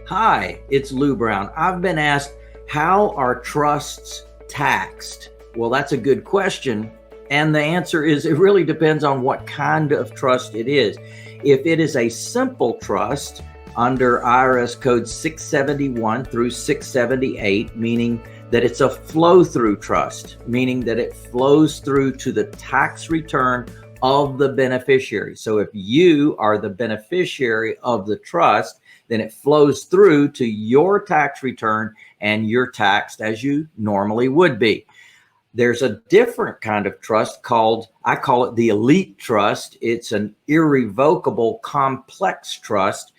Hi, it's Lou Brown. I've been asked, how are trusts taxed? Well, that's a good question. And the answer is it really depends on what kind of trust it is. If it is a simple trust under IRS code 671 through 678, meaning that it's a flow-through trust, meaning that it flows through to the tax return of the beneficiary. So if you are the beneficiary of the trust, then it flows through to your tax return and you're taxed as you normally would be. There's a different kind of trust called, I call it the elite trust. It's an irrevocable complex trust.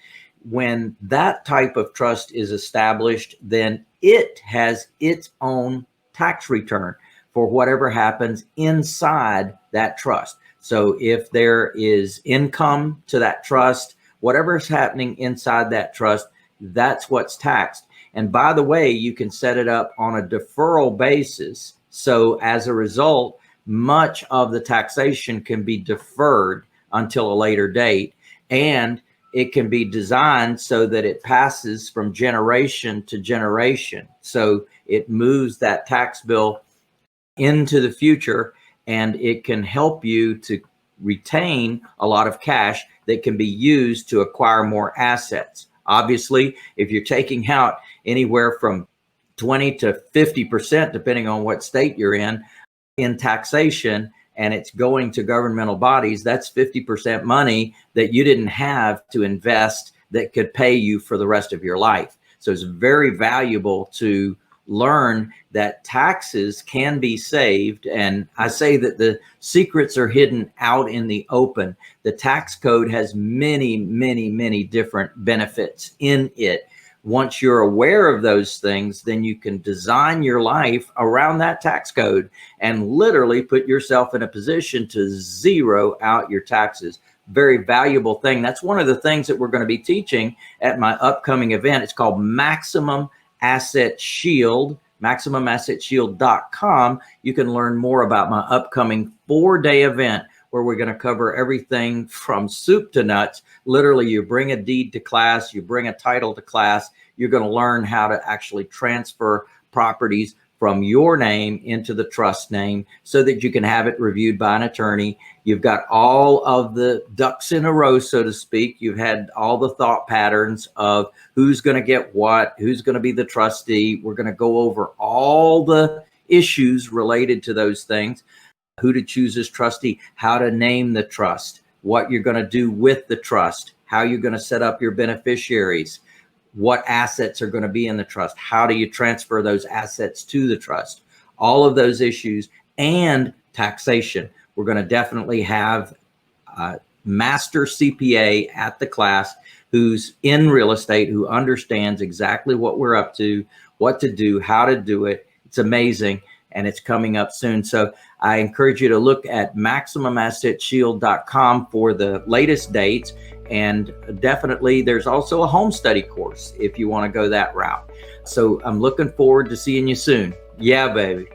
When that type of trust is established, then it has its own tax return for whatever happens inside that trust. So if there is income to that trust, whatever's happening inside that trust, that's what's taxed. And by the way, you can set it up on a deferral basis. So as a result, much of the taxation can be deferred until a later date, and it can be designed so that it passes from generation to generation. So it moves that tax bill into the future, and it can help you to retain a lot of cash that can be used to acquire more assets. Obviously, if you're taking out anywhere from 20 to 50%, depending on what state you're in taxation, and it's going to governmental bodies, that's 50% money that you didn't have to invest that could pay you for the rest of your life. So it's very valuable to learn that taxes can be saved. And I say that the secrets are hidden out in the open. The tax code has many, many, many different benefits in it. Once you're aware of those things, then you can design your life around that tax code and literally put yourself in a position to zero out your taxes. Very valuable thing. That's one of the things that we're going to be teaching at my upcoming event. It's called Maximum Asset Shield, MaximumAssetShield.com. You can learn more about my upcoming 4-day event where we're going to cover everything from soup to nuts. Literally, you bring a deed to class, you bring a title to class, you're going to learn how to actually transfer properties from your name into the trust name so that you can have it reviewed by an attorney. You've got all of the ducks in a row, so to speak. You've had all the thought patterns of who's going to get what, who's going to be the trustee. We're going to go over all the issues related to those things, who to choose as trustee, how to name the trust, what you're going to do with the trust, how you're going to set up your beneficiaries, what assets are going to be in the trust, how do you transfer those assets to the trust, all of those issues, and taxation. We're going to definitely have a master CPA at the class who's in real estate, who understands exactly what we're up to, what to do, how to do it. It's amazing, and it's coming up soon. So I encourage you to look at MaximumAssetShield.com for the latest dates. And definitely there's also a home study course if you want to go that route. So I'm looking forward to seeing you soon. Yeah, baby.